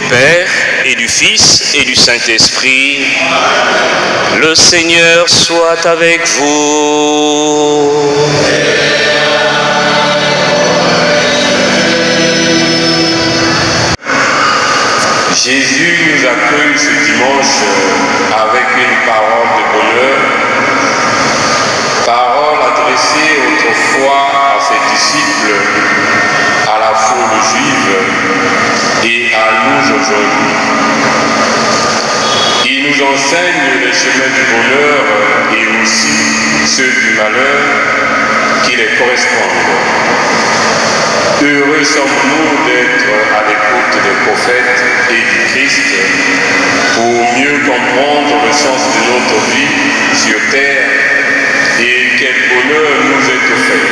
Père, et du Fils, et du Saint-Esprit. Le Seigneur soit avec vous. Jésus nous accueille ce dimanche avec une parole de bonheur, parole adressée autrefois à ses disciples, à la foule juive et à nous aujourd'hui. Il nous enseigne les chemins du bonheur et aussi ceux du malheur qui les correspondent. Heureux sommes-nous d'être à l'écoute des prophètes et du Christ pour mieux comprendre le sens de notre vie sur terre et quel bonheur nous est offert.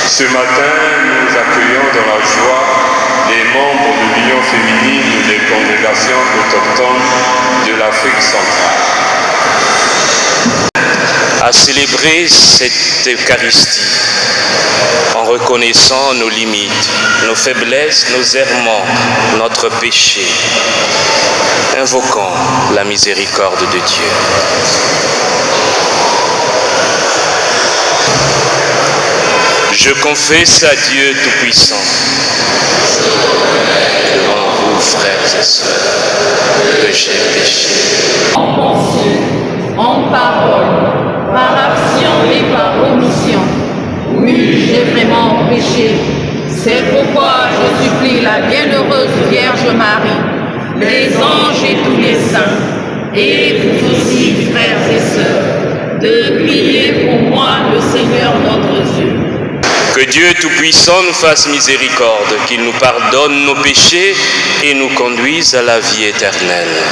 Ce matin, nous accueillons dans la joie les membres de l'Union féminine des congrégations autochtones de l'Afrique centrale. À célébrer cette Eucharistie en reconnaissant nos limites, nos faiblesses, nos errements, notre péché, invoquant la miséricorde de Dieu. Je confesse à Dieu Tout-Puissant, devant vous, frères et sœurs, que j'ai péché. En pensée, en parole, par action et par omission. Oui, j'ai vraiment péché. C'est pourquoi je supplie la bienheureuse Vierge Marie, les anges et tous les saints, et vous aussi, frères et sœurs, de prier pour moi le Seigneur notre Dieu. Que Dieu Tout-Puissant nous fasse miséricorde, qu'il nous pardonne nos péchés et nous conduise à la vie éternelle.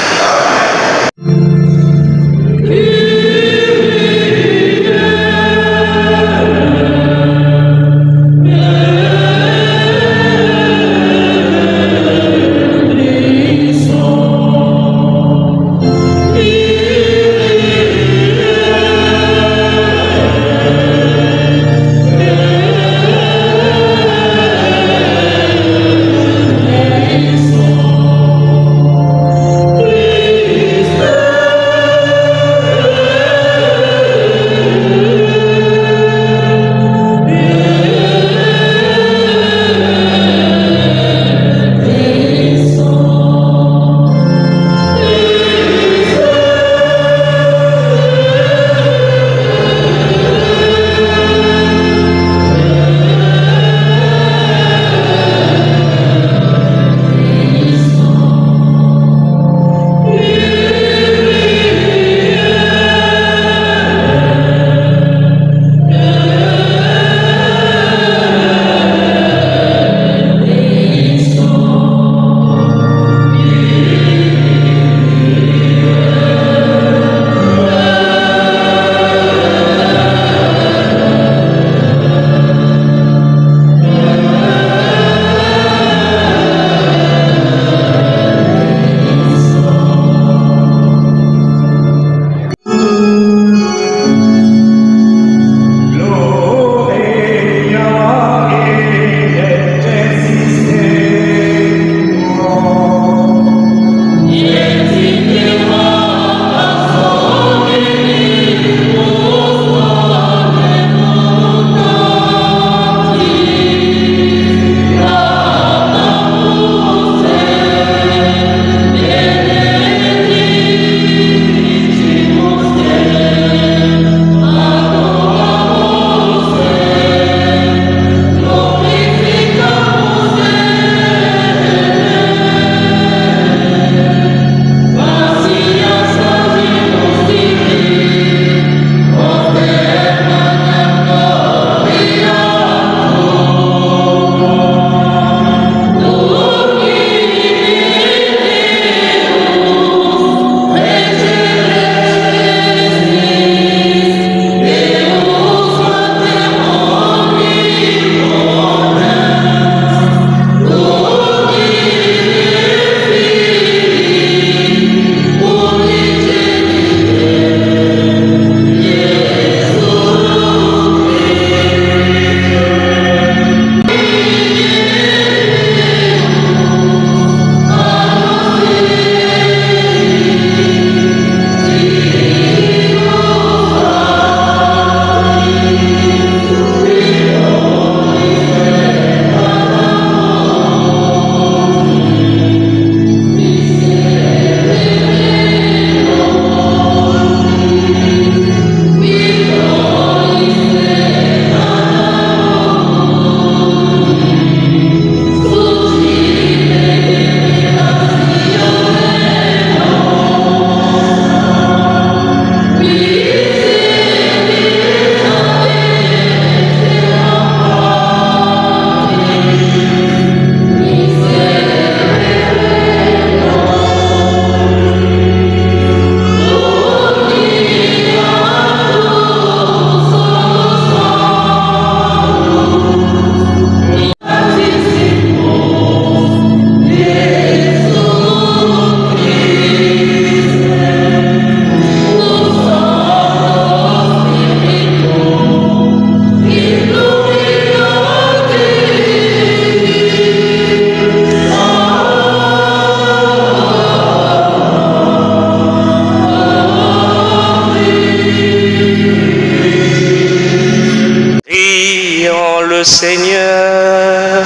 Seigneur.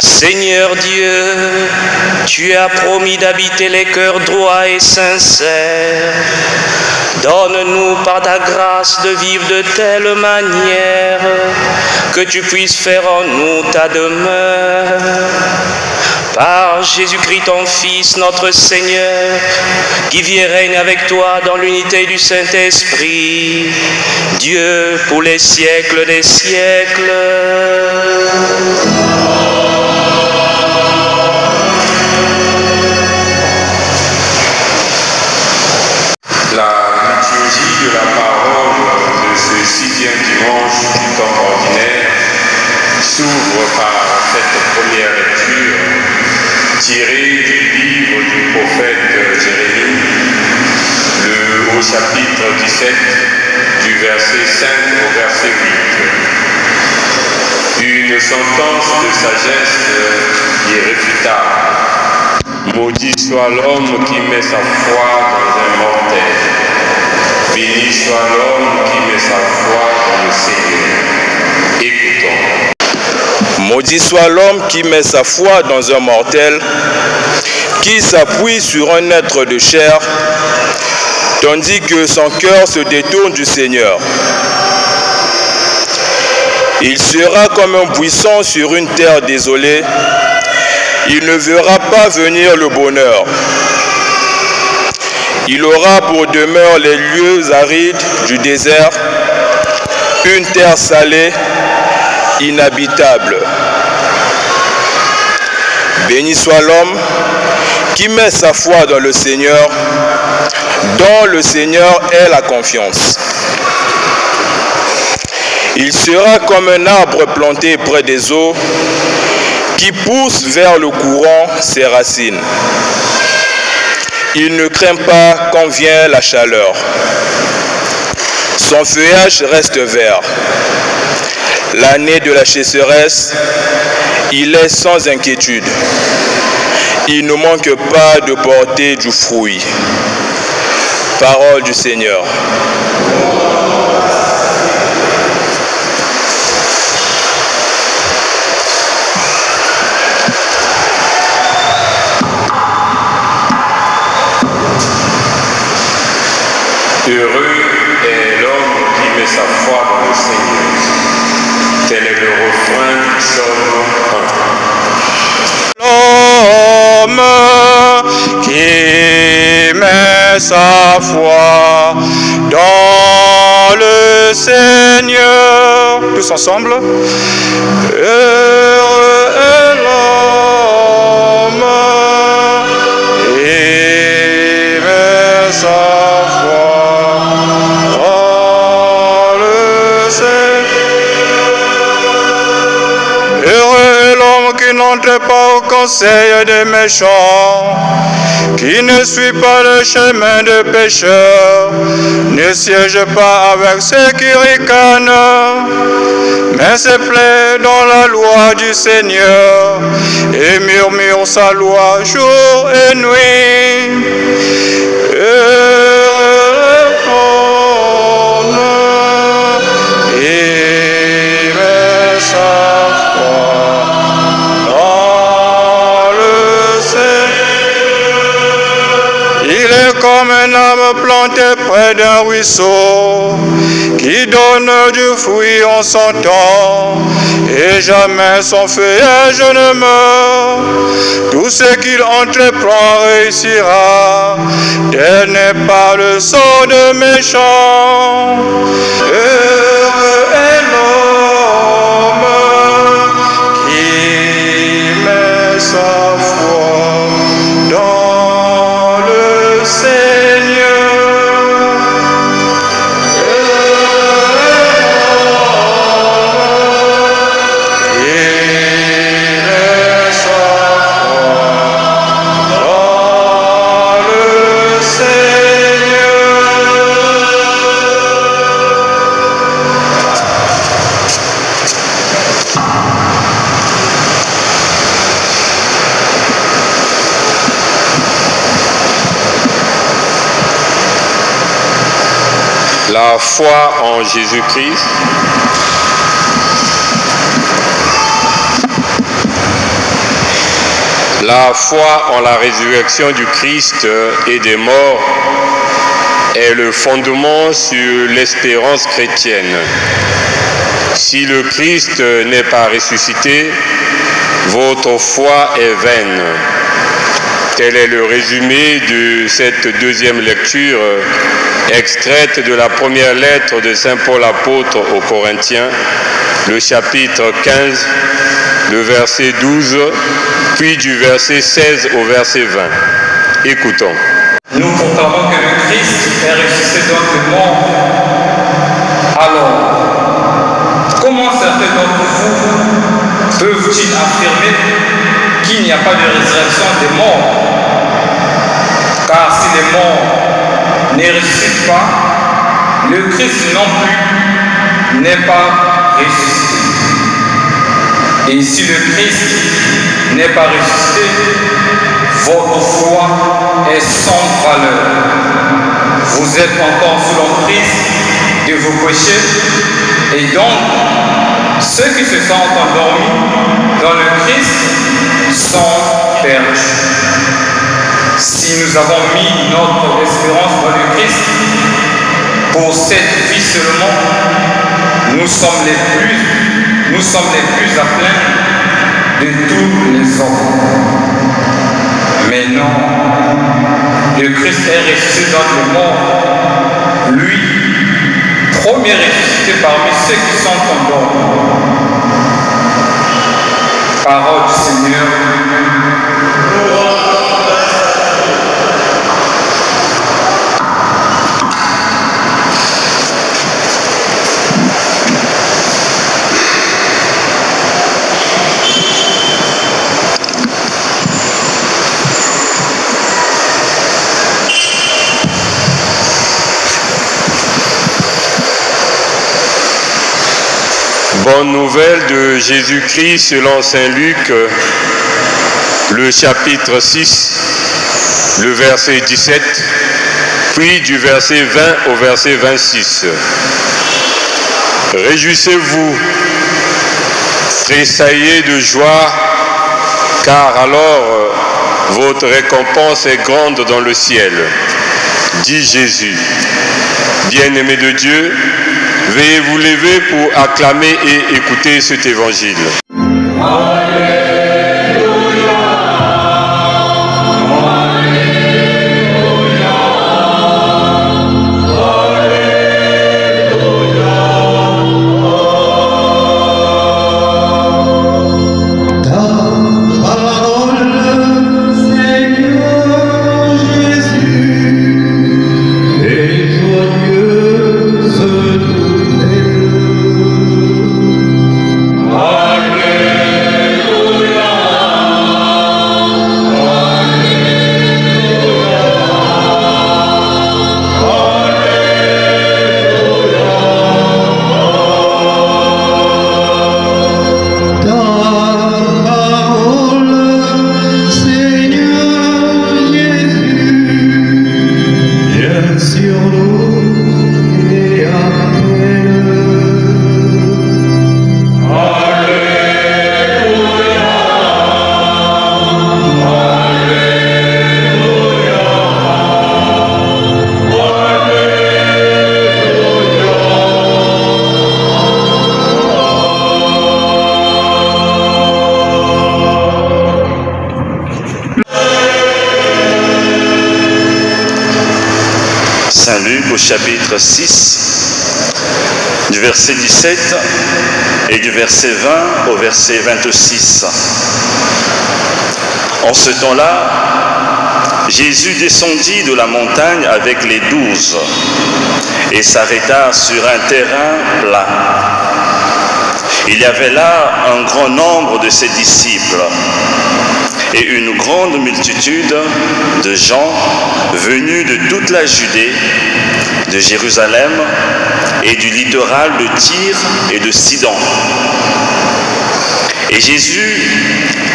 Seigneur Dieu, tu as promis d'habiter les cœurs droits et sincères. Donne-nous par ta grâce de vivre de telle manière que tu puisses faire en nous ta demeure. Par Jésus-Christ ton Fils, notre Seigneur, qui vit et règne avec toi dans l'unité du Saint-Esprit, Dieu pour les siècles des siècles. La liturgie de la parole de ce 6e dimanche du temps ordinaire s'ouvre par cette première lecture tirée du livre du prophète Jérémie, au chapitre 17, du verset 5 au verset 8. Une sentence de sagesse irréfutable. Maudit soit l'homme qui met sa foi dans un mortel. Béni soit l'homme qui met sa foi dans le Seigneur. Écoutons. Maudit soit l'homme qui met sa foi dans un mortel, qui s'appuie sur un être de chair, tandis que son cœur se détourne du Seigneur. Il sera comme un buisson sur une terre désolée. Il ne verra pas venir le bonheur. Il aura pour demeure les lieux arides du désert, une terre salée, inhabitable. Béni soit l'homme qui met sa foi dans le Seigneur, dont le Seigneur est la confiance. Il sera comme un arbre planté près des eaux, qui pousse vers le courant ses racines. Il ne craint pas quand vient la chaleur. Son feuillage reste vert. L'année de la chasseresse, il est sans inquiétude. Il ne manque pas de porter du fruit. Parole du Seigneur. Heureux est l'homme qui met sa foi dans le Seigneur. Tel est le refrain du psaume 1. L'homme qui met sa foi dans le Seigneur. Tous ensemble. Heureux est l'homme qui met sa foi. Qui n'entre pas au conseil des méchants, qui ne suit pas le chemin de pécheurs, ne siège pas avec ceux qui ricanent, mais se plaît dans la loi du Seigneur et murmure sa loi jour et nuit. Comme un arbre planté près d'un ruisseau, qui donne du fruit en son temps, et jamais son feuillage ne meurt. Tout ce qu'il entreprend réussira, tel n'est pas le sort de méchant. Heureux est l'homme qui met sa foi dans La foi en Jésus-Christ. La foi en la résurrection du Christ et des morts est le fondement sur l'espérance chrétienne. Si le Christ n'est pas ressuscité, votre foi est vaine. Tel est le résumé de cette deuxième lecture extraite de la première lettre de Saint Paul apôtre aux Corinthiens, le chapitre 15, le verset 12, puis du verset 16 au verset 20. Écoutons. Nous proclamons que le Christ est ressuscité d'entre les morts. Alors, comment certains d'entre vous peuvent-ils affirmer qu'il n'y a pas de résurrection des morts? Car si les morts ne ressuscitent pas, le Christ non plus n'est pas ressuscité. Et si le Christ n'est pas ressuscité, votre foi est sans valeur. Vous êtes encore sous l'emprise de vos péchés, et donc ceux qui se sont endormis dans le Christ sont perdus. Si nous avons mis notre espérance dans le Christ, pour cette vie seulement, nous sommes les plus à plaindre de tous les hommes. Mais non, le Christ est ressuscité dans les morts. Lui, premier ressuscité parmi ceux qui sont endormis. Parole du Seigneur. Bonne nouvelle de Jésus-Christ selon Saint Luc, le chapitre 6, le verset 17, puis du verset 20 au verset 26. Réjouissez-vous, tressaillez de joie, car alors votre récompense est grande dans le ciel, dit Jésus. Bien-aimés de Dieu, veuillez vous lever pour acclamer et écouter cet évangile. Saint Luc au chapitre 6, du verset 17 et du verset 20 au verset 26. En ce temps-là, Jésus descendit de la montagne avec les 12 et s'arrêta sur un terrain plat. Il y avait là un grand nombre de ses disciples et une grande multitude de gens venus de toute la Judée, de Jérusalem et du littoral de Tyr et de Sidon. Et Jésus,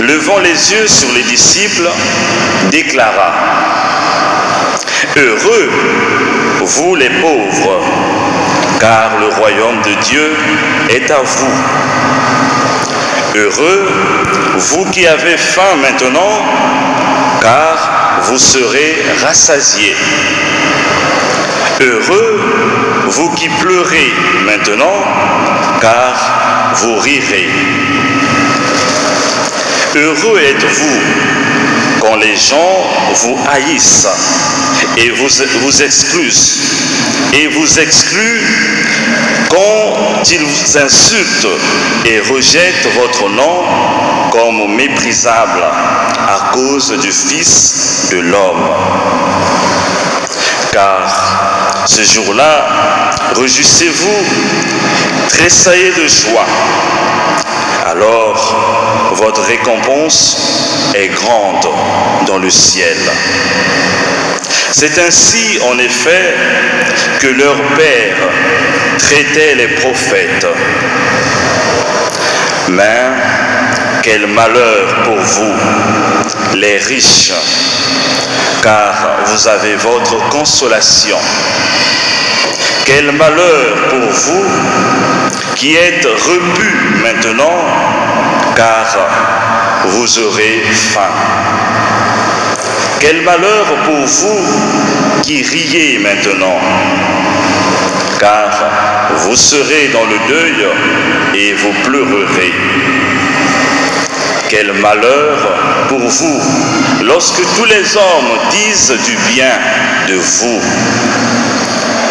levant les yeux sur les disciples, déclara : « Heureux, vous les pauvres, car le royaume de Dieu est à vous. Heureux, vous qui avez faim maintenant, car vous serez rassasiés. Heureux, vous qui pleurez maintenant, car vous rirez. Heureux êtes-vous quand les gens vous haïssent et vous excluent, quand ils vous insultent et rejettent votre nom comme méprisable à cause du Fils de l'homme. Car ce jour-là, réjouissez-vous, tressaillez de joie. Alors, votre récompense est grande dans le ciel. C'est ainsi, en effet, que leur père traitait les prophètes. Mais quel malheur pour vous, les riches, car vous avez votre consolation. Quel malheur pour vous qui êtes repus maintenant, car vous aurez faim. Quel malheur pour vous qui riez maintenant, car vous serez dans le deuil et vous pleurerez. Quel malheur pour vous lorsque tous les hommes disent du bien de vous.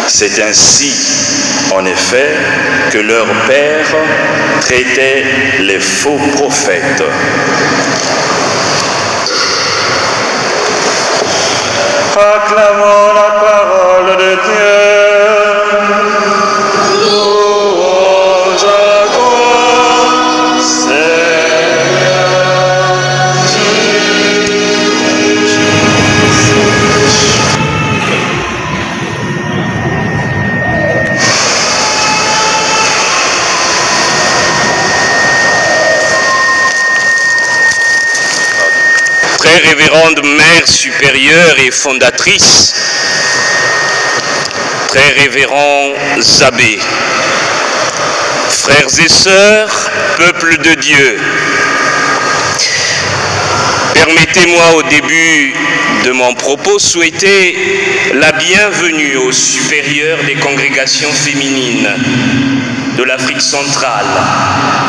C'est ainsi, en effet, que leur père traitait les faux prophètes. Acclamons la parole de Dieu. Louange à toi, Seigneur Très révérende Mère supérieure et fondatrice, très révérends abbés, frères et sœurs, peuple de Dieu, permettez-moi au début de mon propos souhaiter la bienvenue aux supérieurs des congrégations féminines de l'Afrique centrale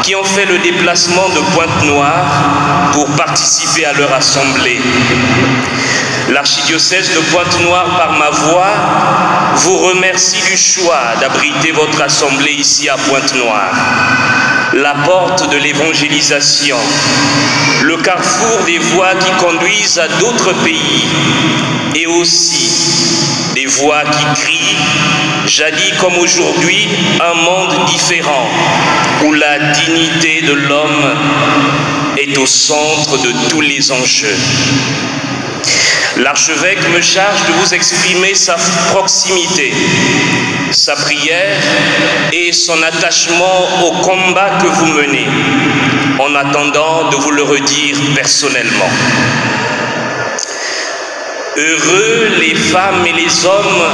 qui ont fait le déplacement de Pointe-Noire pour participer à leur assemblée. L'archidiocèse de Pointe-Noire, par ma voix, vous remercie du choix d'abriter votre assemblée ici à Pointe-Noire. La porte de l'évangélisation, le carrefour des voies qui conduisent à d'autres pays et aussi des voix qui crient, jadis comme aujourd'hui, un monde différent où la dignité de l'homme est au centre de tous les enjeux. L'archevêque me charge de vous exprimer sa proximité, sa prière et son attachement au combat que vous menez, en attendant de vous le redire personnellement. Heureux les femmes et les hommes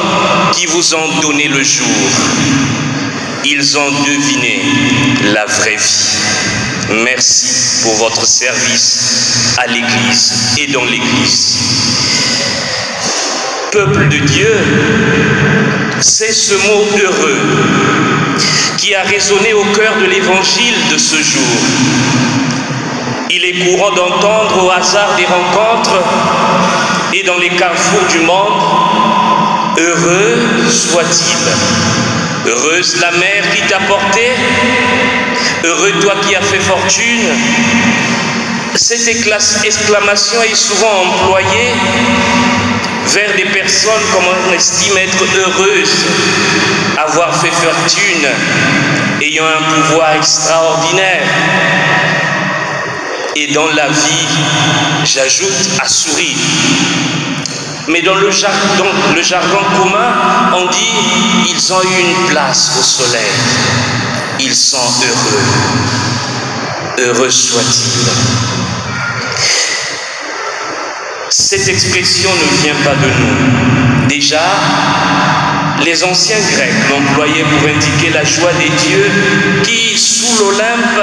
qui vous ont donné le jour. Ils ont deviné la vraie vie. Merci pour votre service à l'Église et dans l'Église. Peuple de Dieu, c'est ce mot heureux qui a résonné au cœur de l'Évangile de ce jour. Il est courant d'entendre au hasard des rencontres et dans les carrefours du monde, heureux soit-il. Heureuse la mère qui t'a porté, heureux toi qui as fait fortune. Cette exclamation est souvent employée vers des personnes comme on estime être heureuses, avoir fait fortune, ayant un pouvoir extraordinaire. Et dans la vie, j'ajoute à sourire. Mais dans le jargon commun, on dit « ils ont eu une place au soleil, ils sont heureux, heureux soit-il ». Cette expression ne vient pas de nous. Déjà, Les anciens Grecs l'employaient pour indiquer la joie des dieux qui, sous l'Olympe,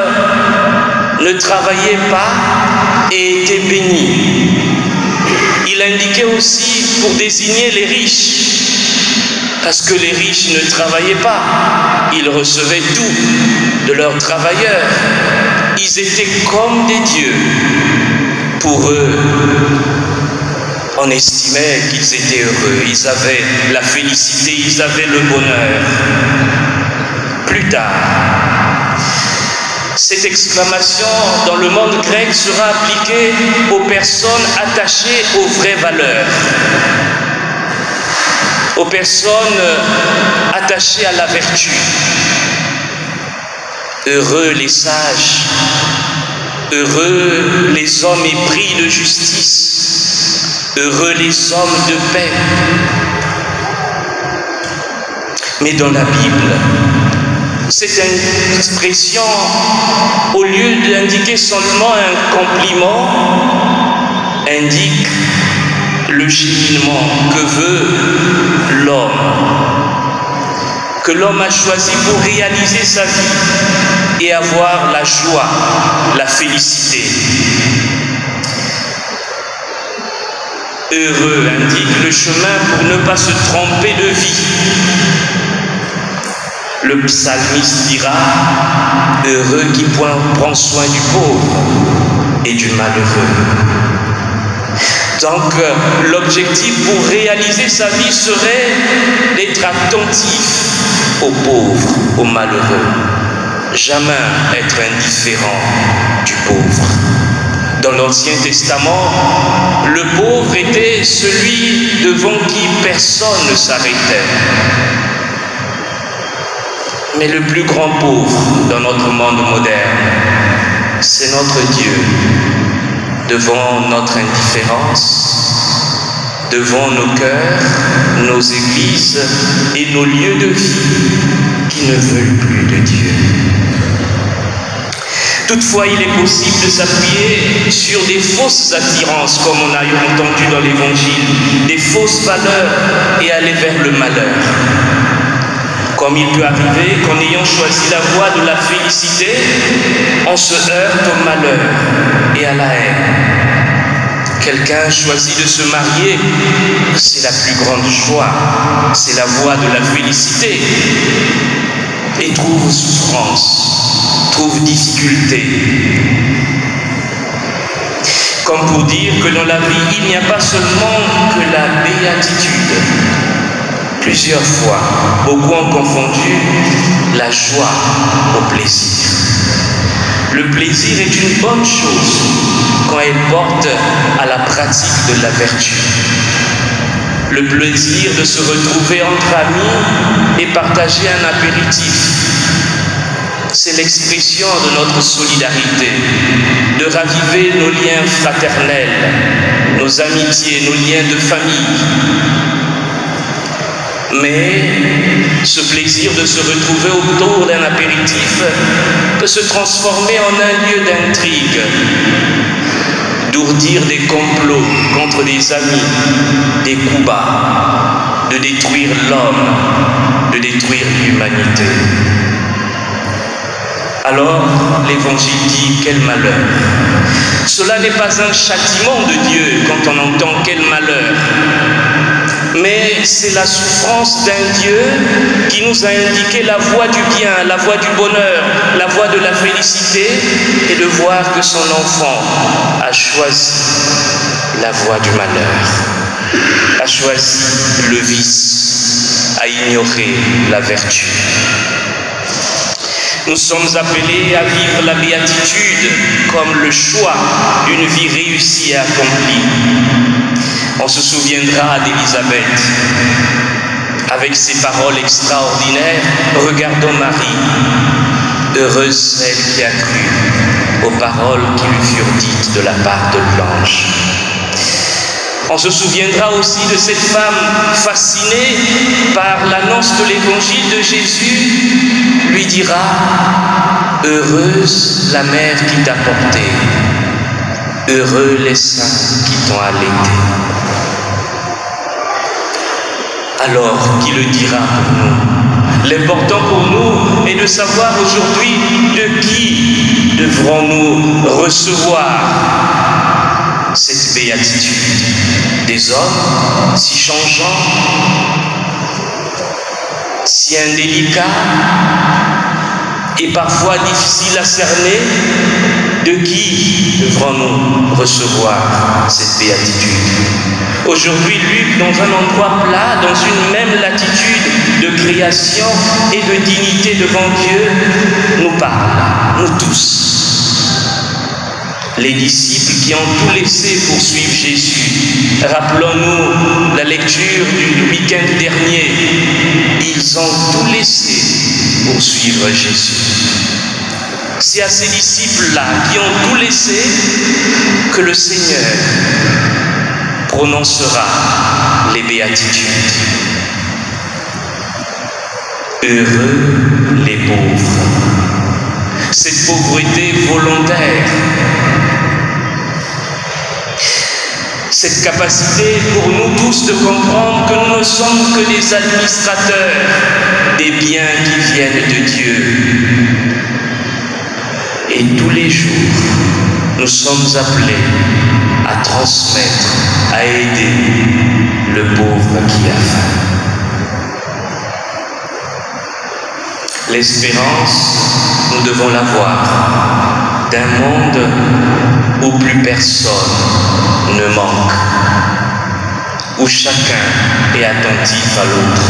ne travaillaient pas et étaient bénis. Il l'indiquait aussi pour désigner les riches, parce que les riches ne travaillaient pas, ils recevaient tout de leurs travailleurs. Ils étaient comme des dieux. Pour eux, on estimait qu'ils étaient heureux, ils avaient la félicité, ils avaient le bonheur. Plus tard, cette exclamation dans le monde grec sera appliquée aux personnes attachées aux vraies valeurs, aux personnes attachées à la vertu. Heureux les sages, heureux les hommes épris de justice, heureux les hommes de paix. Mais dans la Bible, cette expression, au lieu d'indiquer seulement un compliment, indique le cheminement que veut l'homme, que l'homme a choisi pour réaliser sa vie et avoir la joie, la félicité. Heureux indique le chemin pour ne pas se tromper de vie. Le psalmiste dira, heureux qui prend soin du pauvre et du malheureux. Donc l'objectif pour réaliser sa vie serait d'être attentif aux pauvres, aux malheureux. Jamais être indifférent du pauvre. Dans l'Ancien Testament, le pauvre était celui devant qui personne ne s'arrêtait. Mais le plus grand pauvre dans notre monde moderne, c'est notre Dieu. Devant notre indifférence, devant nos cœurs, nos églises et nos lieux de vie qui ne veulent plus de Dieu. Toutefois, il est possible de s'appuyer sur des fausses attirances, comme on a entendu dans l'Évangile, des fausses valeurs et aller vers le malheur. Comme il peut arriver qu'en ayant choisi la voie de la félicité, on se heurte au malheur et à la haine. Quelqu'un choisit de se marier, c'est la plus grande joie, c'est la voie de la félicité, et trouve souffrance, trouve difficulté. Comme pour dire que dans la vie, il n'y a pas seulement que la béatitude. Plusieurs fois, beaucoup ont confondu la joie au plaisir. Le plaisir est une bonne chose quand elle porte à la pratique de la vertu. Le plaisir de se retrouver entre amis et partager un apéritif. C'est l'expression de notre solidarité, de raviver nos liens fraternels, nos amitiés, nos liens de famille. Mais ce plaisir de se retrouver autour d'un apéritif peut se transformer en un lieu d'intrigue, d'ourdir des complots contre des amis, des coups bas, de détruire l'homme, de détruire l'humanité. Alors, l'Évangile dit, quel malheur. Cela n'est pas un châtiment de Dieu quand on entend quel malheur, mais c'est la souffrance d'un Dieu qui nous a indiqué la voie du bien, la voie du bonheur, la voie de la félicité, et de voir que son enfant a choisi la voie du malheur, a choisi le vice, a ignoré la vertu. Nous sommes appelés à vivre la béatitude comme le choix d'une vie réussie et accomplie. On se souviendra d'Élisabeth. Avec ses paroles extraordinaires, regardons Marie, heureuse celle qui a cru aux paroles qui lui furent dites de la part de l'ange. On se souviendra aussi de cette femme fascinée par l'annonce de l'évangile de Jésus, lui dira, heureuse la mère qui t'a porté, heureux les saints qui t'ont allaité. alors qui le dira pour nous? L'important pour nous est de savoir aujourd'hui de qui devrons-nous recevoir cette béatitude. Des hommes si changeants, si indélicats et parfois difficiles à cerner. De qui devrons-nous recevoir cette béatitude? Aujourd'hui, Luc, dans un endroit plat, dans une même latitude de création et de dignité devant Dieu, nous parle, nous tous. Les disciples qui ont tout laissé pour suivre Jésus. Rappelons-nous la lecture du week-end dernier. Ils ont tout laissé pour suivre Jésus. C'est à ces disciples-là qui ont tout laissé que le Seigneur prononcera les béatitudes. Heureux les pauvres. Cette pauvreté volontaire, cette capacité pour nous tous de comprendre que nous ne sommes que des administrateurs des biens qui viennent de Dieu. Et tous les jours, nous sommes appelés à transmettre, à aider le pauvre qui a faim. L'espérance, nous devons l'avoir d'un monde où plus personne ne manque, où chacun est attentif à l'autre.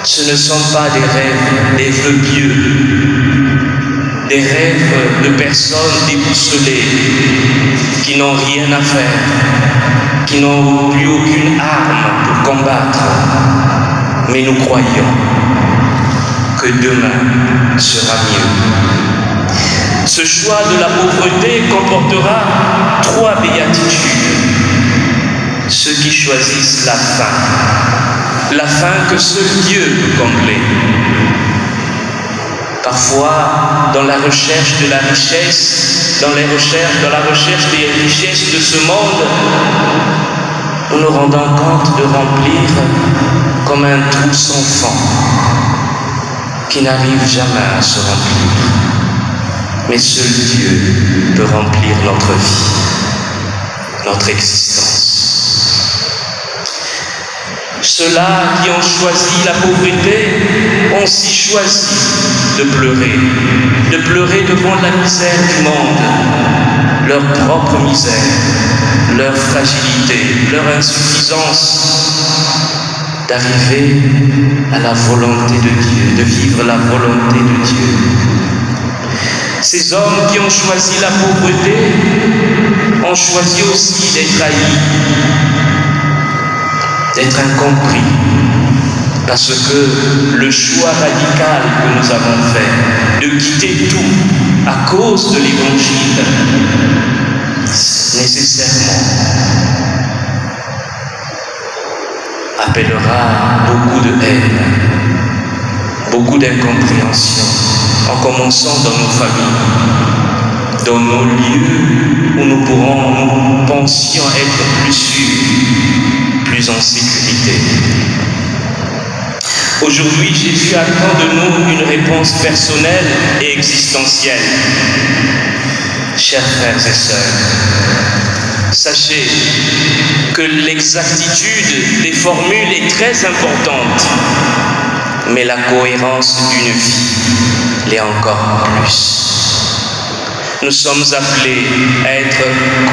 Ce ne sont pas des rêves, des vœux pieux, des rêves de personnes déboussolées qui n'ont rien à faire, qui n'ont plus aucune arme pour combattre. Mais nous croyons que demain sera mieux. Ce choix de la pauvreté comportera 3 béatitudes. Ceux qui choisissent la faim que seul Dieu peut combler. Parfois, dans la recherche de la richesse, dans la recherche des richesses de ce monde, nous nous rendons compte de remplir comme un trou sans fond qui n'arrive jamais à se remplir. Mais seul Dieu peut remplir notre vie, notre existence. Ceux-là qui ont choisi la pauvreté ont aussi choisi de pleurer devant la misère du monde, leur propre misère, leur fragilité, leur insuffisance, d'arriver à la volonté de Dieu, de vivre la volonté de Dieu. Ces hommes qui ont choisi la pauvreté ont choisi aussi d'être haïs, d'être incompris, parce que le choix radical que nous avons fait de quitter tout à cause de l'Évangile, nécessairement appellera beaucoup de haine, beaucoup d'incompréhension, en commençant dans nos familles, dans nos lieux où nous pensions être plus sûrs, plus en sécurité. Aujourd'hui, Jésus attend de nous une réponse personnelle et existentielle. Chers frères et sœurs, sachez que l'exactitude des formules est très importante, mais la cohérence d'une vie l'est encore plus. Nous sommes appelés à être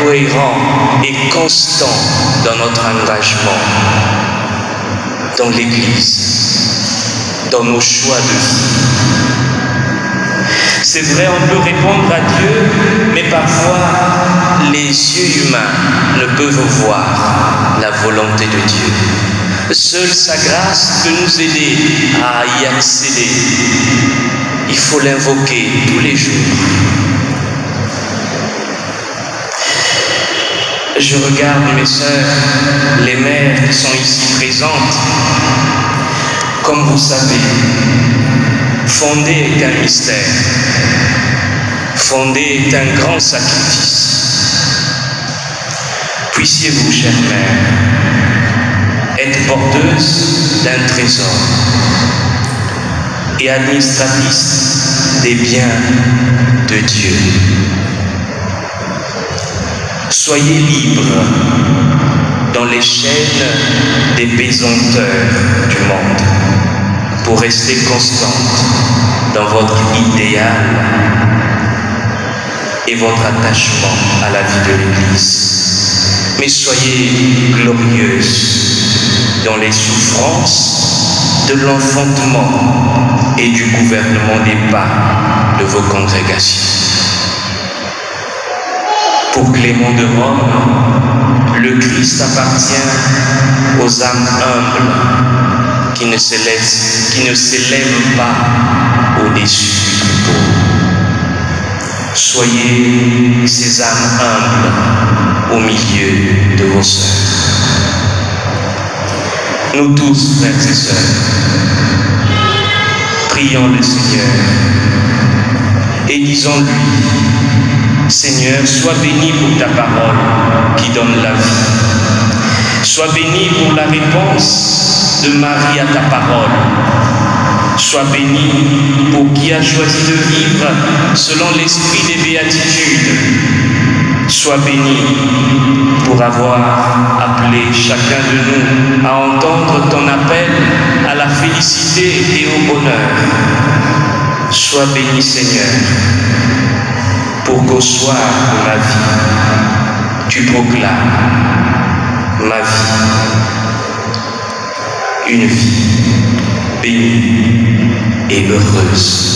cohérents et constants dans notre engagement, dans l'Église, dans nos choix de vie. C'est vrai, on peut répondre à Dieu, mais parfois les yeux humains ne peuvent voir la volonté de Dieu. Seule sa grâce peut nous aider à y accéder. Il faut l'invoquer tous les jours. Je regarde mes sœurs, les mères qui sont ici présentes. Comme vous savez, fonder est un mystère. Fonder est un grand sacrifice. Puissiez-vous, chère mère, être porteuse d'un trésor et administratrice des biens de Dieu. Soyez libres dans les chaînes des pesanteurs du monde pour rester constante dans votre idéal et votre attachement à la vie de l'Église. Mais soyez glorieuses dans les souffrances de l'enfantement et du gouvernement des pas de vos congrégations. Pour Clément de Rome, le Christ appartient aux âmes humbles qui ne s'élèvent pas au-dessus du troupeau. Soyez ces âmes humbles au milieu de vos sœurs. Nous tous, frères et sœurs, prions le Seigneur et disons-lui: Seigneur, sois béni pour ta parole qui donne la vie. Sois béni pour la réponse de Marie à ta parole. Sois béni pour qui a choisi de vivre selon l'esprit des béatitudes. Sois béni pour avoir appelé chacun de nous à entendre ton appel à la félicité et au bonheur. Sois béni, Seigneur, pour qu'au soir de ma vie, tu proclames ma vie, une vie bénie et heureuse.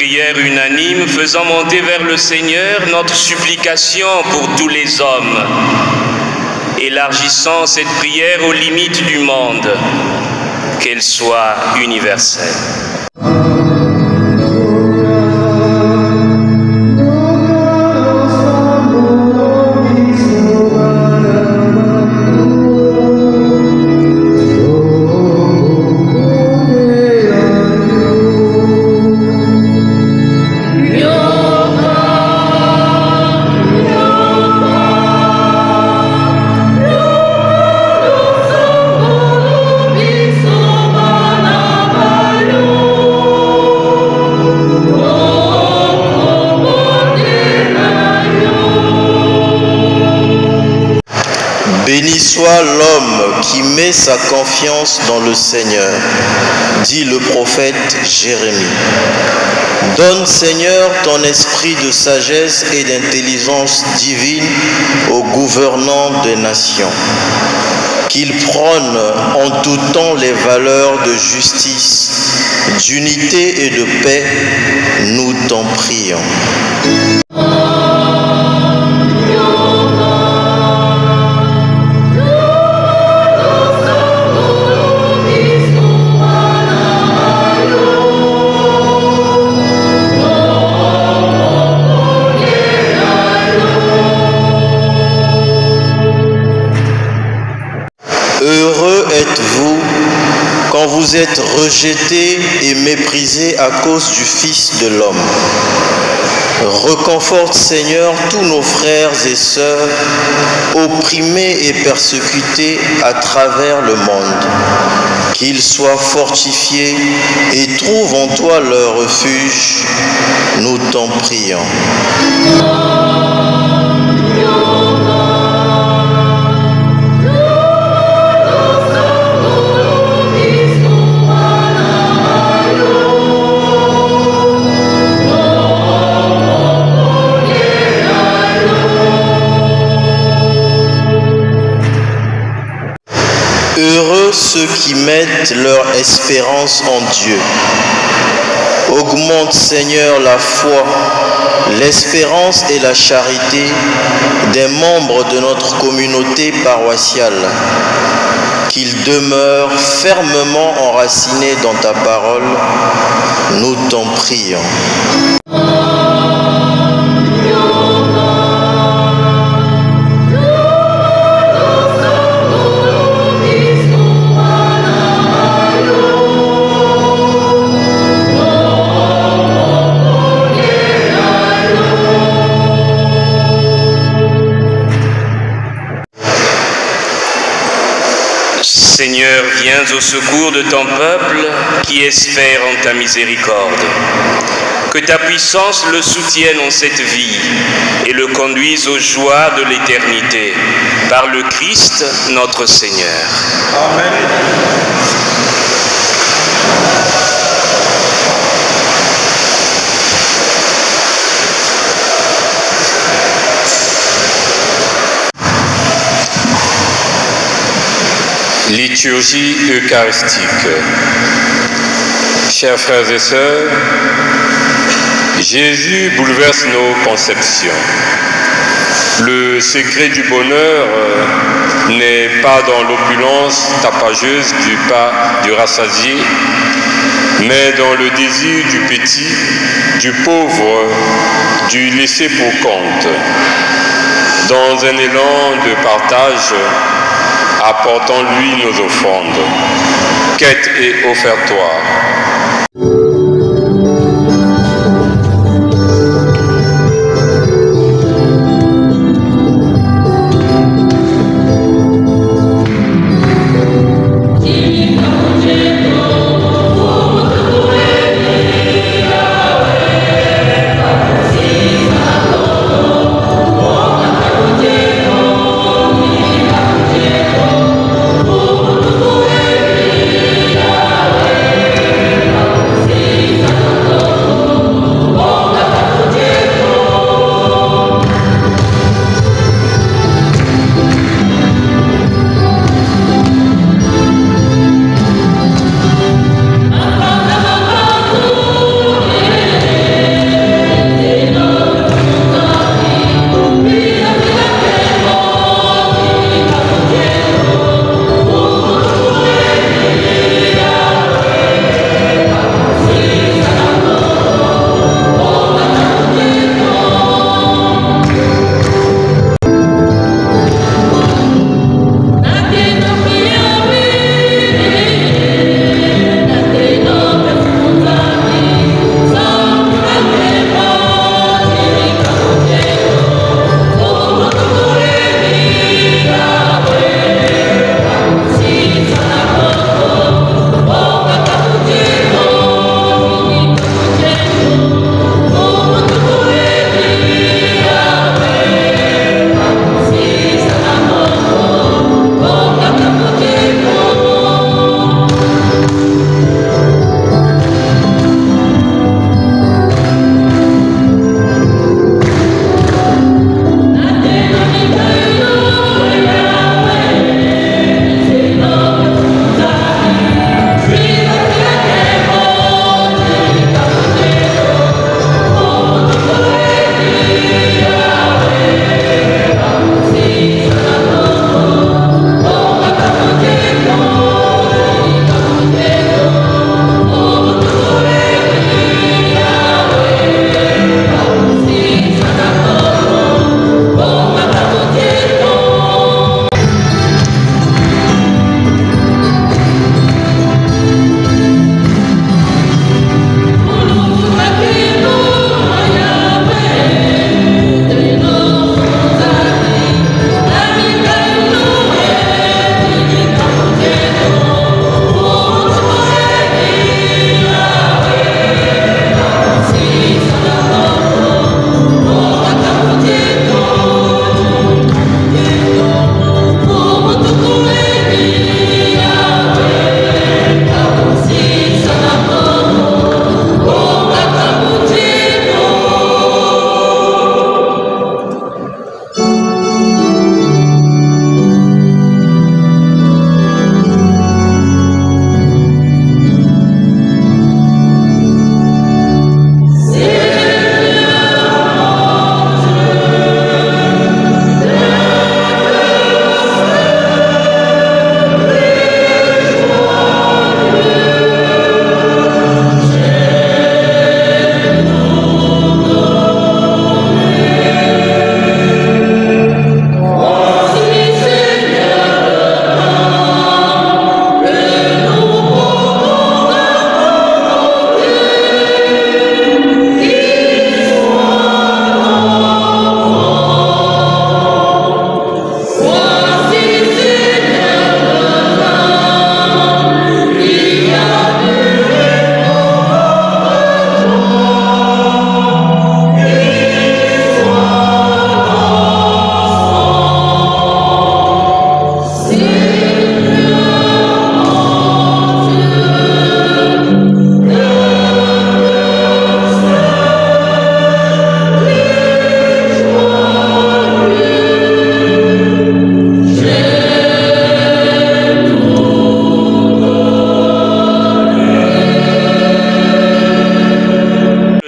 prière unanime, faisons monter vers le Seigneur notre supplication pour tous les hommes. Élargissons cette prière aux limites du monde, qu'elle soit universelle. Béni soit l'homme qui met sa confiance dans le Seigneur, dit le prophète Jérémie. Donne, Seigneur, ton esprit de sagesse et d'intelligence divine aux gouvernants des nations. Qu'ils prônent en tout temps les valeurs de justice, d'unité et de paix, nous t'en prions. Heureux êtes-vous quand vous êtes rejetés et méprisés à cause du Fils de l'homme. Reconforte, Seigneur, tous nos frères et sœurs, opprimés et persécutés à travers le monde. Qu'ils soient fortifiés et trouvent en toi leur refuge, nous t'en prions. Heureux ceux qui mettent leur espérance en Dieu. Augmente, Seigneur, la foi, l'espérance et la charité des membres de notre communauté paroissiale. Qu'ils demeurent fermement enracinés dans ta parole, nous t'en prions. Seigneur, viens au secours de ton peuple qui espère en ta miséricorde. Que ta puissance le soutienne en cette vie et le conduise aux joies de l'éternité. Par le Christ, notre Seigneur. Amen. Liturgie eucharistique. Chers frères et sœurs, Jésus bouleverse nos conceptions. Le secret du bonheur n'est pas dans l'opulence tapageuse du rassasié, mais dans le désir du petit, du pauvre, du laissé pour compte. Dans un élan de partage, apportons-lui nos offrandes. Quête et offertoire.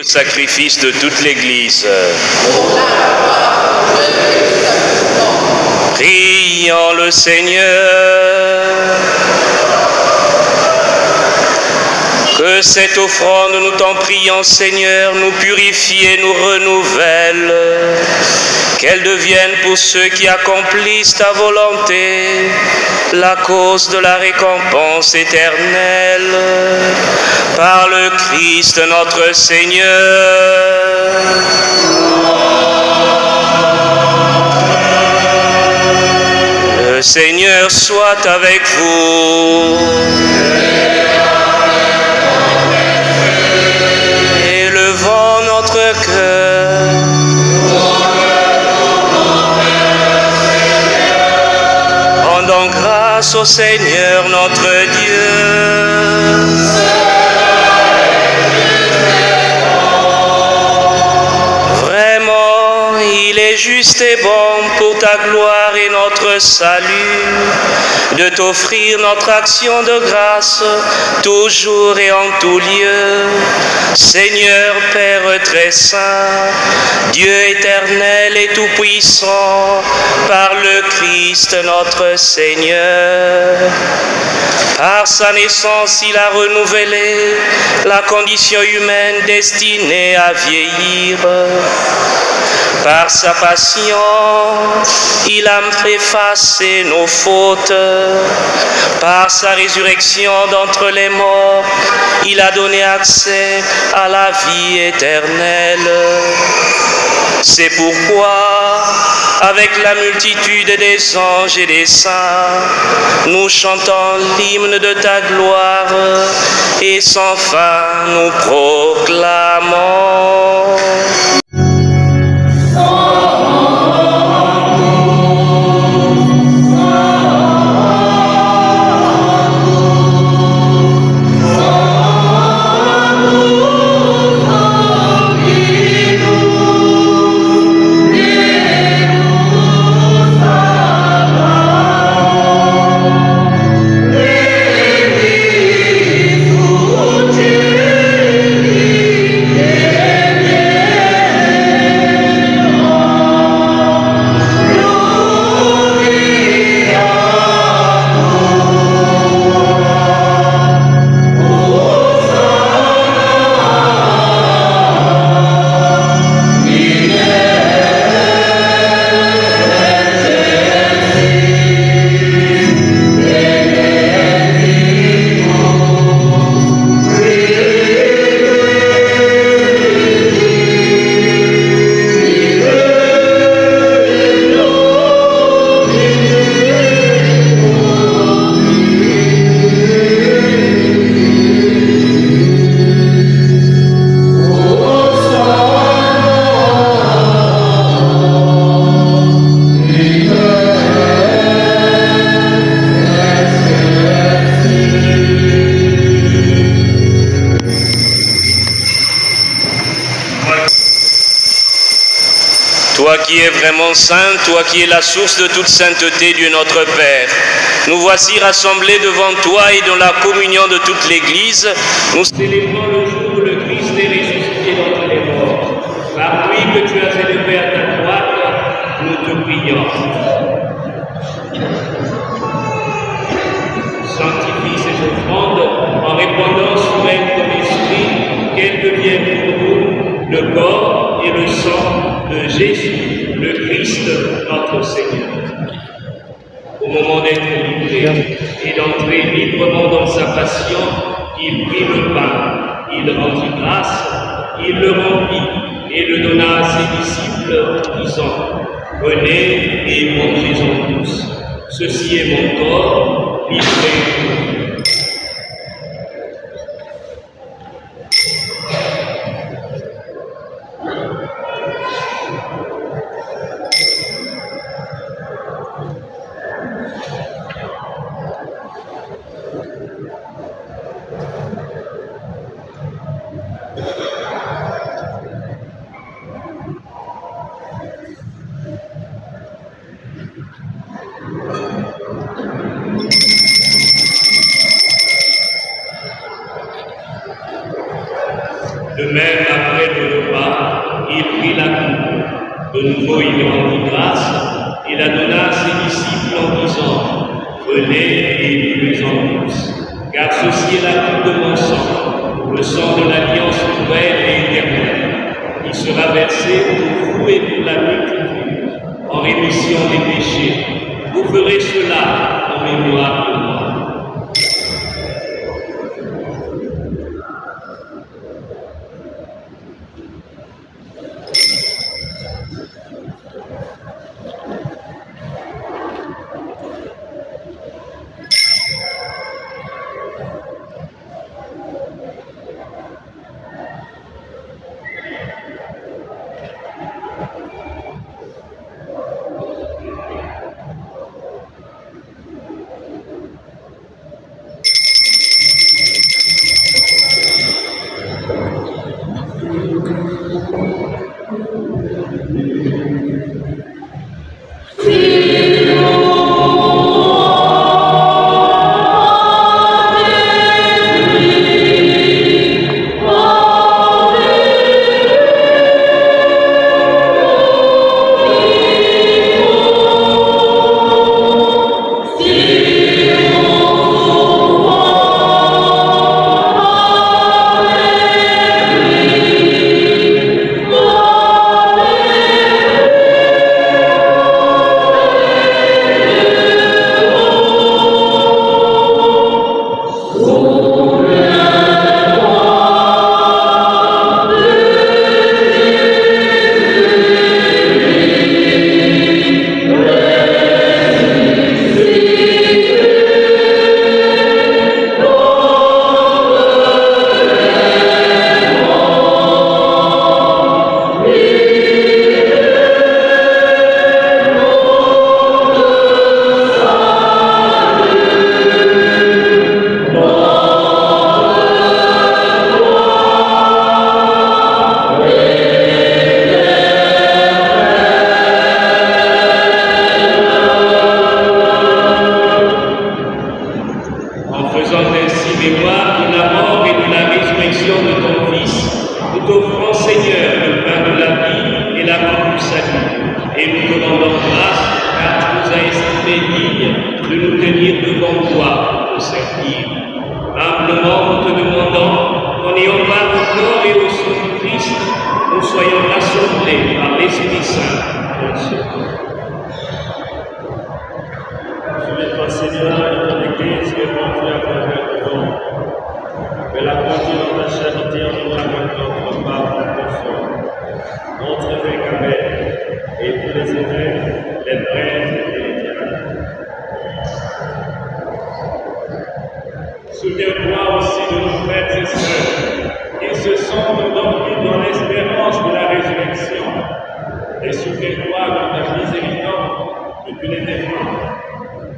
sacrifice de toute l'Église. Prions le Seigneur. Que cette offrande, nous t'en prions, Seigneur, nous purifie et nous renouvelle. Qu'elle devienne pour ceux qui accomplissent ta volonté la cause de la récompense éternelle. Par le Christ notre Seigneur. Le Seigneur soit avec vous. Élevons notre cœur. Rendons grâce au Seigneur notre Dieu. Il est juste et bon pour ta gloire et notre salut de t'offrir notre action de grâce toujours et en tout lieu. Seigneur Père très saint, Dieu éternel et tout-puissant, par le Christ notre Seigneur. Par sa naissance, il a renouvelé la condition humaine destinée à vieillir. Par sa passion, il a effacé nos fautes. Par sa résurrection d'entre les morts, il a donné accès à la vie éternelle. C'est pourquoi, avec la multitude des anges et des saints, nous chantons l'hymne de ta gloire et sans fin nous proclamons. Toi qui es vraiment saint, toi qui es la source de toute sainteté, Dieu notre Père, nous voici rassemblés devant toi et dans la communion de toute l'Église. Nous célébrons le jour où le Christ est ressuscité d'entre les morts. Par lui que tu as élevé à ta droite, nous te prions. Sanctifie ces offrandes en répandant sur elles ton esprit, qu'elles deviennent pour nous le corps et le sang de Jésus, le Christ, notre Seigneur. Au moment d'être livré et d'entrer librement dans sa passion, il prit le pain, il rendit grâce, il le remplit et le donna à ses disciples en disant : Prenez et mangez-en tous. Ceci est mon corps, livré pour vous. De même, après le repas, il prit la coupe. De nouveau, il rendit grâce et la donna à ses disciples en disant, « Prenez et buvez-en tous, car ceci est la coupe de mon sang, le sang de l'alliance nouvelle et éternelle, qui sera versé pour vous et pour la multitude, en rémission des péchés. Vous ferez cela en mémoire de moi. » Souviens-toi aussi de nos frères et sœurs. Ils se sont endormis dans l'espérance de la résurrection. Et souviens-toi dans ta miséricorde que tu les défends.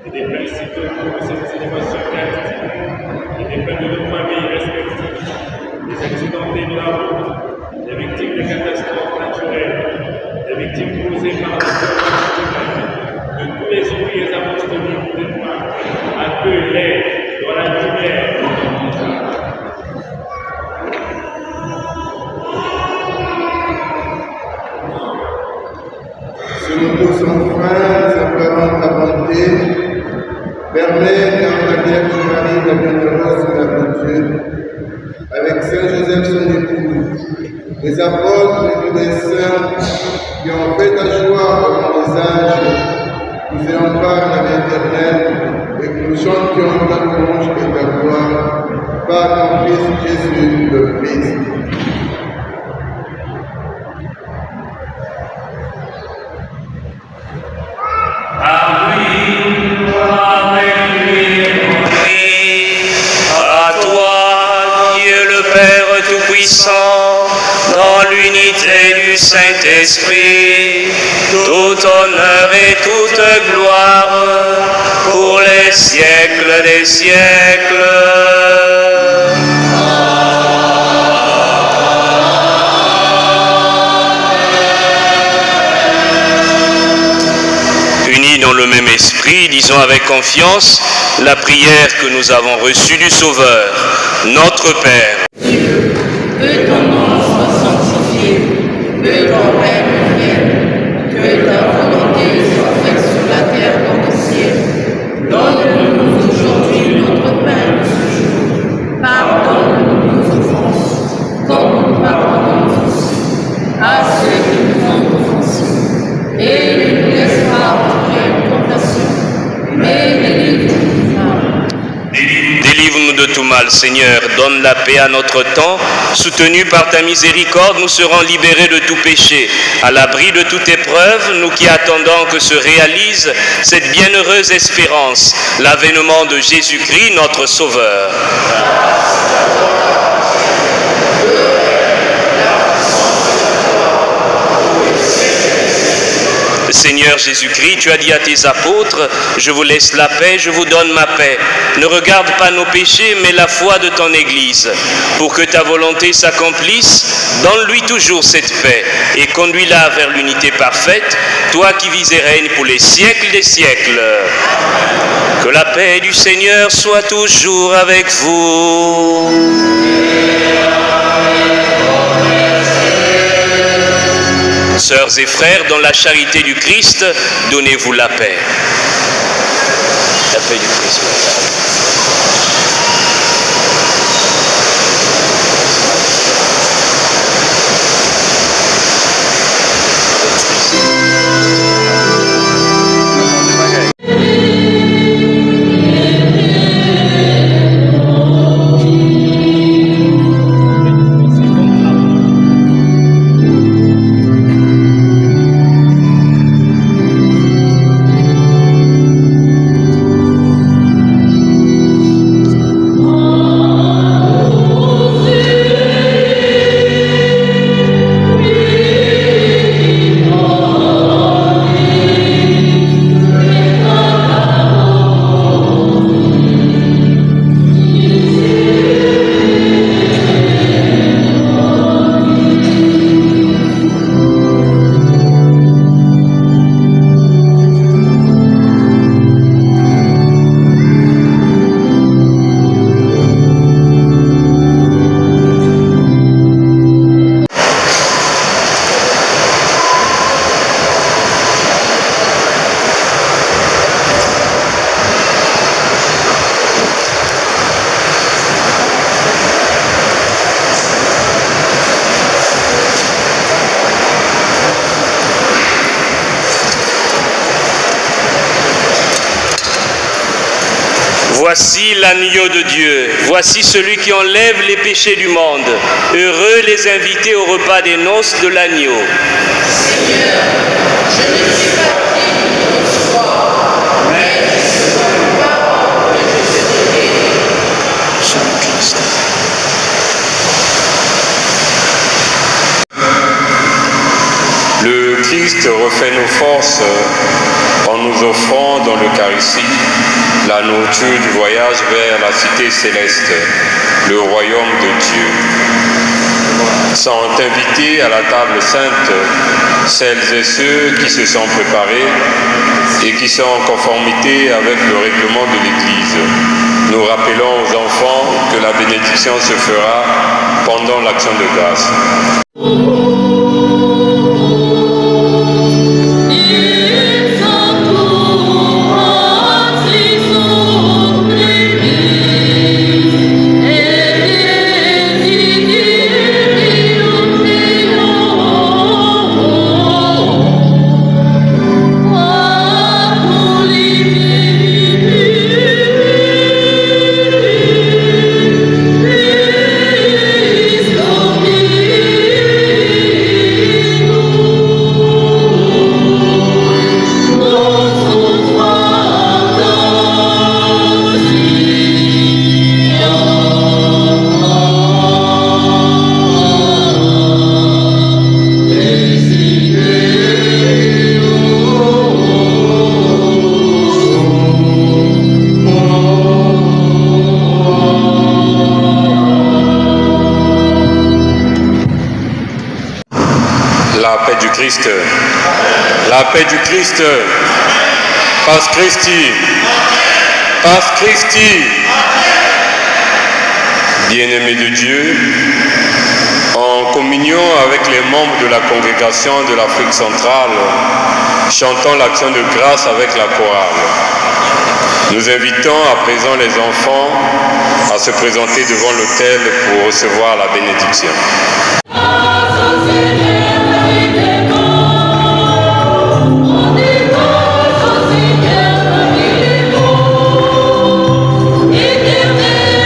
Et dépeins sitôt pour cette célébration eucharistique. Et dépeins de nos familles respectives, des accidentés de la route, des victimes de catastrophes naturelles, des victimes causées par de tous les ouvriers apostoliques de toi. Accueille-les dans la lumière de ton visage. Si nous tous enfin imploration ta bonté, permets qu'à la Vierge Marie, la bienheureuse Mère de Dieu, avec Saint Joseph son époux, les apôtres et tous les saints qui ont fait ta joie avant les âges, nous ayons part la vie éternelle et que nous chantions ta louange et ta gloire par ton Fils Jésus le Christ. Dans l'unité du Saint-Esprit, tout honneur et toute gloire pour les siècles des siècles. Unis dans le même esprit, disons avec confiance la prière que nous avons reçue du Sauveur, notre Père. Que ton nom Seigneur, donne la paix à notre temps. Soutenus par ta miséricorde, nous serons libérés de tout péché. À l'abri de toute épreuve, nous qui attendons que se réalise cette bienheureuse espérance, l'avènement de Jésus-Christ, notre Sauveur. Seigneur Jésus-Christ, tu as dit à tes apôtres, je vous laisse la paix, je vous donne ma paix. Ne regarde pas nos péchés, mais la foi de ton Église. Pour que ta volonté s'accomplisse, donne-lui toujours cette paix et conduis-la vers l'unité parfaite, toi qui vis et règnes pour les siècles des siècles. Que la paix du Seigneur soit toujours avec vous. Sœurs et frères, dans la charité du Christ, donnez-vous la paix. La paix du Christ. Voici l'agneau de Dieu, voici celui qui enlève les péchés du monde. Heureux les invités au repas des noces de l'agneau. Seigneur, je ne suis pas digne de recevoir, mais c'est une parole que je te dirai. Jésus-Christ. Le Christ refait nos forces en nous offrant dans l'Eucharistie la nourriture du voyage vers la cité céleste, le royaume de Dieu. Sont invités à la table sainte celles et ceux qui se sont préparés et qui sont en conformité avec le règlement de l'Église. Nous rappelons aux enfants que la bénédiction se fera pendant l'action de grâce. La paix du Christ, Pax Christi, Pax Christi. Bien-aimés de Dieu, en communion avec les membres de la congrégation de l'Afrique centrale, chantons l'action de grâce avec la chorale. Nous invitons à présent les enfants à se présenter devant l'autel pour recevoir la bénédiction. Éternel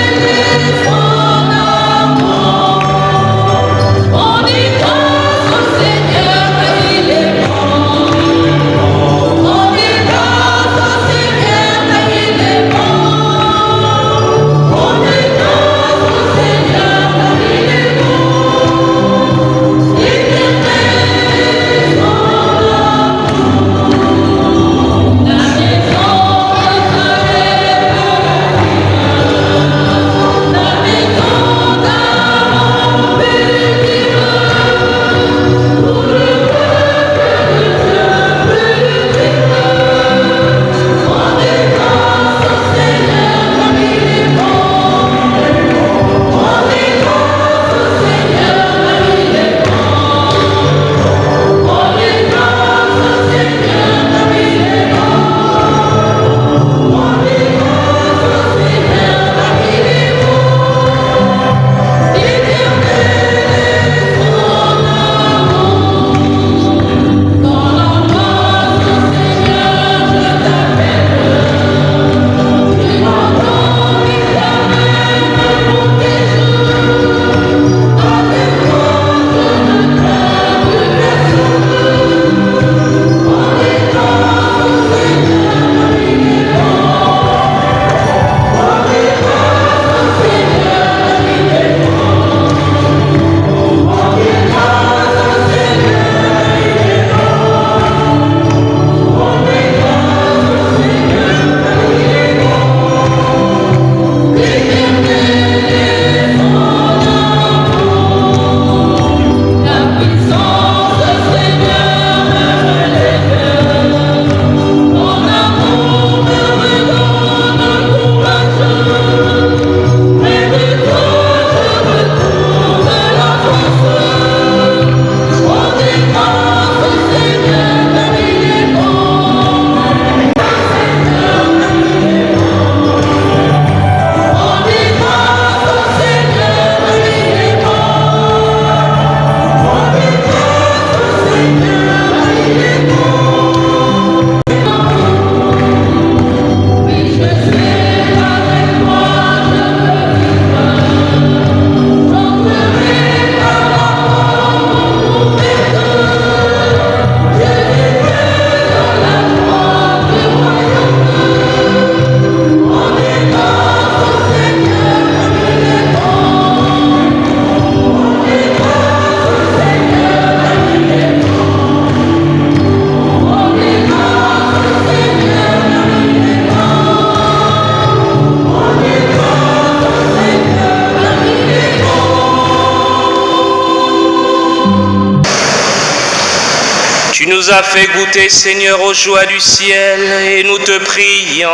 Tu nous as fait goûter, Seigneur, aux joies du ciel, et nous te prions.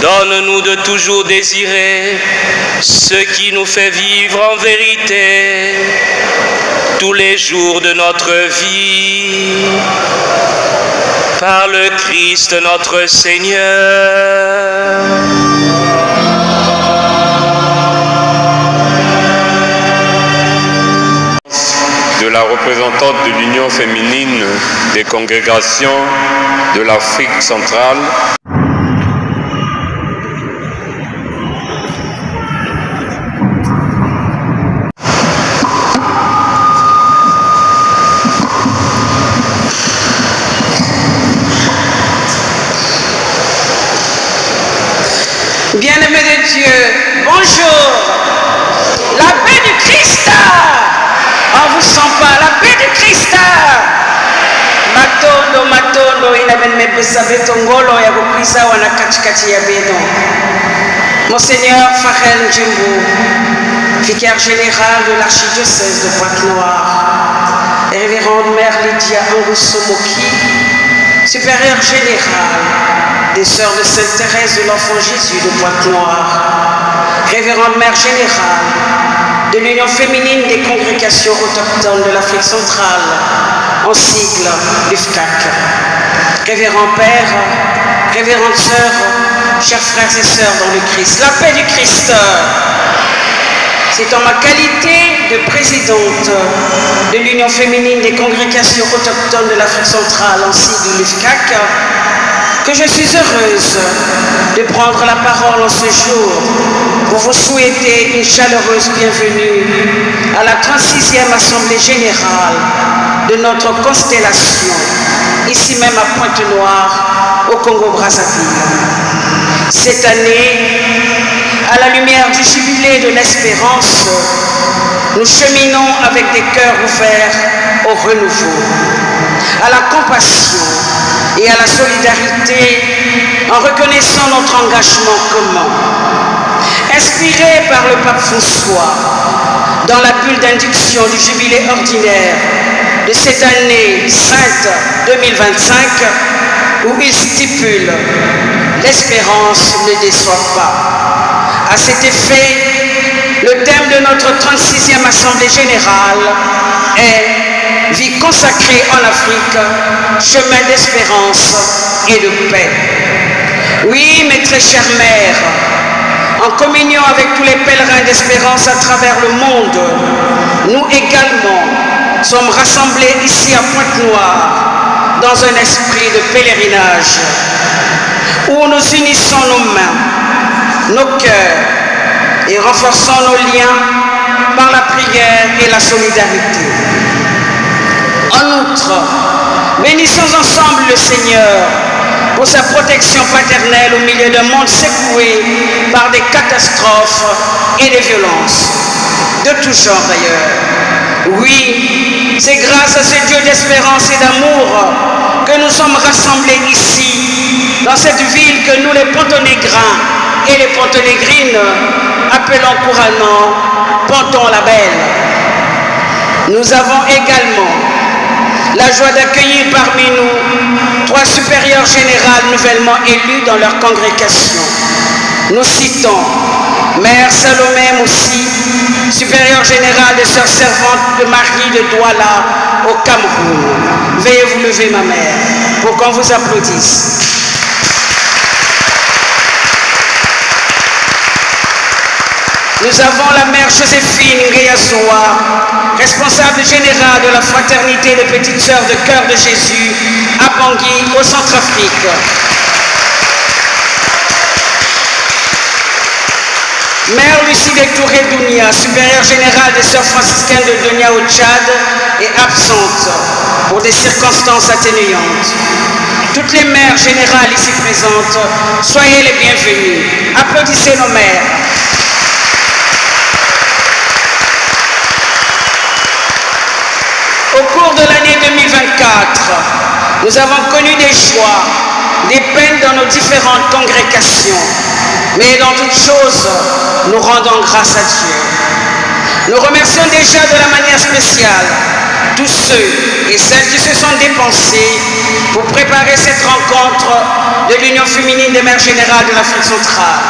Donne-nous de toujours désirer ce qui nous fait vivre en vérité tous les jours de notre vie. Par le Christ notre Seigneur. De la représentante de l'Union féminine des congrégations de l'Afrique centrale. Bien-aimés de Dieu, bonjour. La paix du Christ. On vous sent pas. La paix du Christ. Matondo inabene besabeto ngolo ya kukwisa wana katikati ya beno. Monseigneur Farel Njimbu, vicaire général de l'archidiocèse de Pointe-Noire, et révérende mère Lydia Angoussomoki, supérieure générale des Sœurs de Sainte-Thérèse de l'Enfant Jésus de Pointe-Noire, révérende mère générale de l'Union féminine des congrégations autochtones de l'Afrique centrale, en sigle l'UFCAC, révérend père, révérende sœur, chers frères et sœurs dans le Christ, la paix du Christ. C'est en ma qualité de présidente de l'Union féminine des congrégations autochtones de l'Afrique centrale, en sigle l'UFCAC, que je suis heureuse de prendre la parole en ce jour pour vous souhaiter une chaleureuse bienvenue à la 36e Assemblée Générale de notre constellation, ici même à Pointe-Noire, au Congo-Brazzaville. Cette année, à la lumière du jubilé de l'espérance, nous cheminons avec des cœurs ouverts au renouveau, à la compassion et à la solidarité, en reconnaissant notre engagement commun. Inspiré par le pape François, dans la bulle d'induction du jubilé ordinaire de cette année sainte 2025, où il stipule « L'espérance ne déçoit pas ». À cet effet, le thème de notre 36e Assemblée Générale est « Vie consacrée en Afrique, chemin d'espérance et de paix ». Oui, mes très chères mères, en communion avec tous les pèlerins d'espérance à travers le monde, nous également sommes rassemblés ici à Pointe-Noire dans un esprit de pèlerinage où nous unissons nos mains, nos cœurs et renforçons nos liens par la prière et la solidarité. En outre, bénissons ensemble le Seigneur pour sa protection paternelle au milieu d'un monde secoué par des catastrophes et des violences, de tout genre d'ailleurs. Oui, c'est grâce à ce Dieu d'espérance et d'amour que nous sommes rassemblés ici, dans cette ville que nous les Pontonégrins et les Pontonégrines appelons couramment Ponton-la-Belle. Nous avons également la joie d'accueillir parmi nous 3 supérieures générales nouvellement élues dans leur congrégation. Nous citons Mère Salomé Moussi, supérieure générale des Sœurs servantes de Marie de Douala au Cameroun. Veuillez vous lever, ma mère, pour qu'on vous applaudisse. Nous avons la mère Joséphine Ngueyasoa, responsable générale de la fraternité des petites sœurs de Cœur de Jésus à Bangui, au Centrafrique. Mère Lucie Touré Dounia, supérieure générale des sœurs franciscaines de Dounia au Tchad, est absente pour des circonstances atténuantes. Toutes les mères générales ici présentes, soyez les bienvenues. Applaudissez nos mères. Au cours de l'année 2024, nous avons connu des joies, des peines dans nos différentes congrégations. Mais dans toutes choses, nous rendons grâce à Dieu. Nous remercions déjà de la manière spéciale tous ceux et celles qui se sont dépensés pour préparer cette rencontre de l'Union féminine des mères générales de l'Afrique centrale.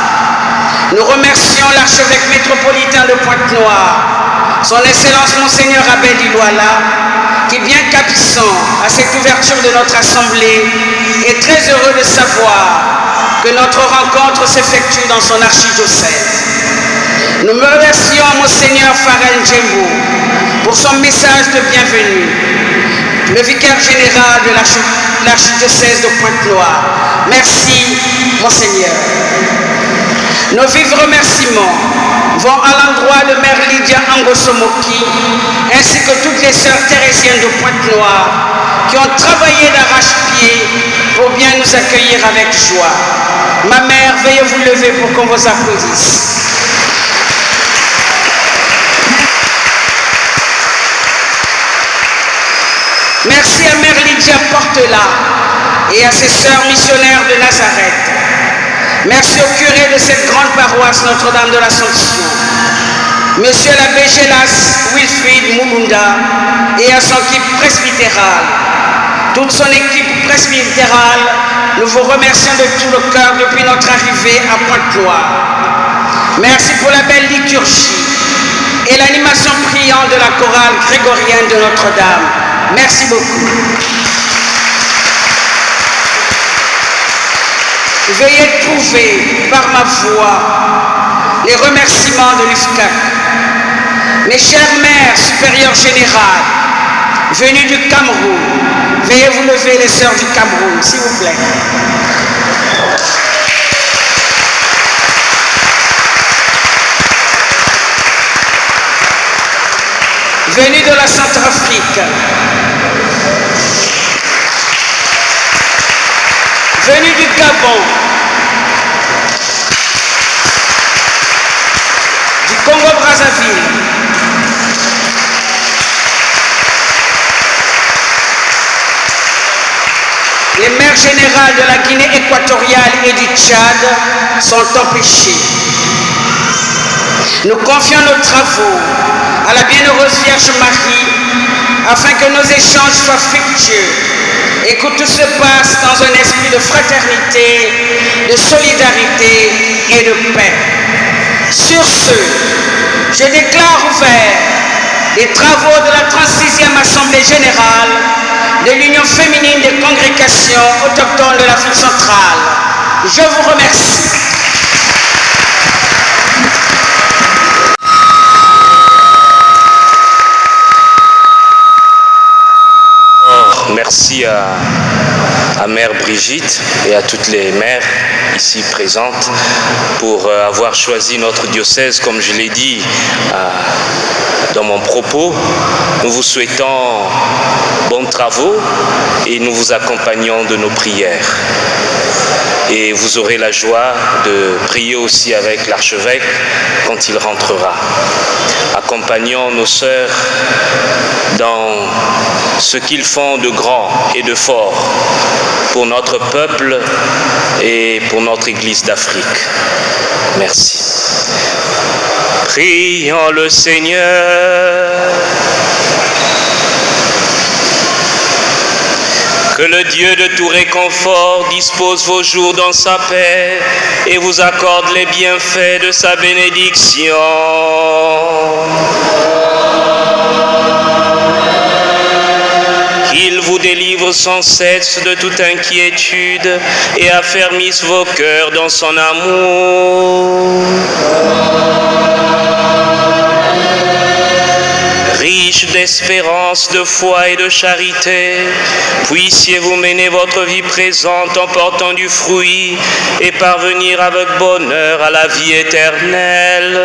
Nous remercions l'archevêque métropolitain de Pointe-Noire, son Excellence Monseigneur Abed Ilouala, qui bien qu'absent à cette ouverture de notre assemblée, est très heureux de savoir que notre rencontre s'effectue dans son archidiocèse. Nous remercions Monseigneur Farel Djembo pour son message de bienvenue, le vicaire général de l'archidiocèse de Pointe-Noire. Merci, Monseigneur. Nos vifs remerciements vont à l'endroit de Mère Lydia Angosomoki, ainsi que toutes les sœurs thérésiennes de Pointe-Noire qui ont travaillé d'arrache-pied pour bien nous accueillir avec joie. Ma mère, veuillez vous lever pour qu'on vous applaudisse. Merci à Mère Lydia Portela et à ses sœurs missionnaires de Nazareth. Merci au curé de cette grande paroisse Notre-Dame de l'Assomption, Monsieur l'abbé Gélas Wilfried Moulounda, et à son équipe presbytérale. Toute son équipe presbytérale, nous vous remercions de tout le cœur depuis notre arrivée à Pointe-Noire. Merci pour la belle liturgie et l'animation priante de la chorale grégorienne de Notre-Dame. Merci beaucoup. Veuillez trouver par ma voix les remerciements de l'UFCAC. Mes chères mères supérieures générales, venues du Cameroun, veuillez vous lever les sœurs du Cameroun, s'il vous plaît. Venues de la Centrafrique, venues du Gabon, du Congo-Brazzaville, les mères générales de la Guinée équatoriale et du Tchad sont empêchées. Nous confions nos travaux à la bienheureuse Vierge Marie afin que nos échanges soient fructueux et que tout se passe dans un esprit de fraternité, de solidarité et de paix. Sur ce, je déclare ouverts les travaux de la 36e Assemblée générale de l'Union féminine des congrégations autochtones de l'Afrique centrale. Je vous remercie. Merci à Mère Brigitte et à toutes les mères ici présentes pour avoir choisi notre diocèse, comme je l'ai dit dans mon propos. Nous vous souhaitons bons travaux et nous vous accompagnons de nos prières. Et vous aurez la joie de prier aussi avec l'archevêque quand il rentrera. Accompagnons nos sœurs dans ce qu'ils font de grand et de fort pour notre peuple et pour notre Église d'Afrique. Merci. Prions le Seigneur. Que le Dieu de tout réconfort dispose vos jours dans sa paix et vous accorde les bienfaits de sa bénédiction. Qu'il vous délivre sans cesse de toute inquiétude et affermisse vos cœurs dans son amour. Riche d'espérance, de foi et de charité, puissiez-vous mener votre vie présente en portant du fruit et parvenir avec bonheur à la vie éternelle.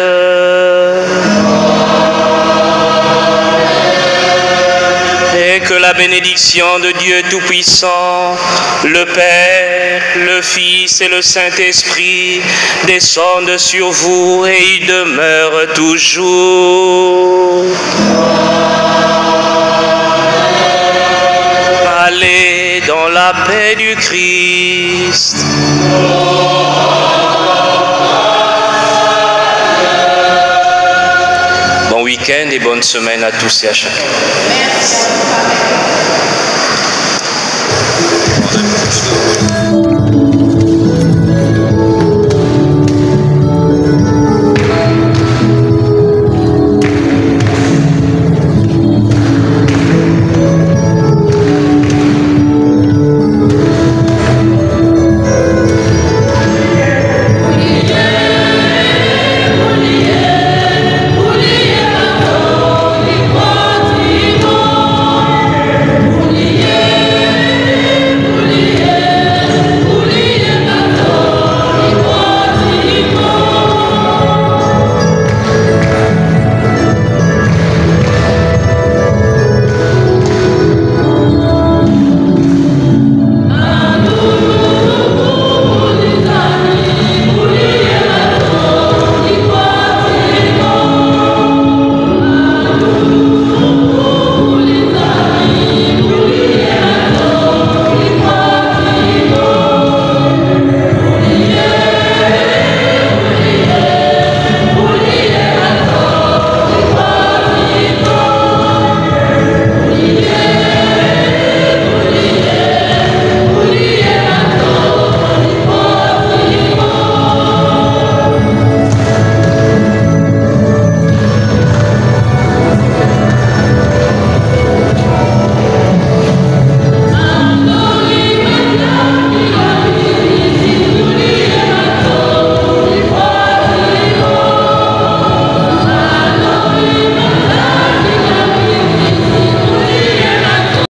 Et que la bénédiction de Dieu Tout-Puissant, le Père, le Fils et le Saint-Esprit descendent sur vous et y demeurent toujours. Allez dans la paix du Christ. Bon week-end. week-end et bonne semaine à tous et à chacun. Merci.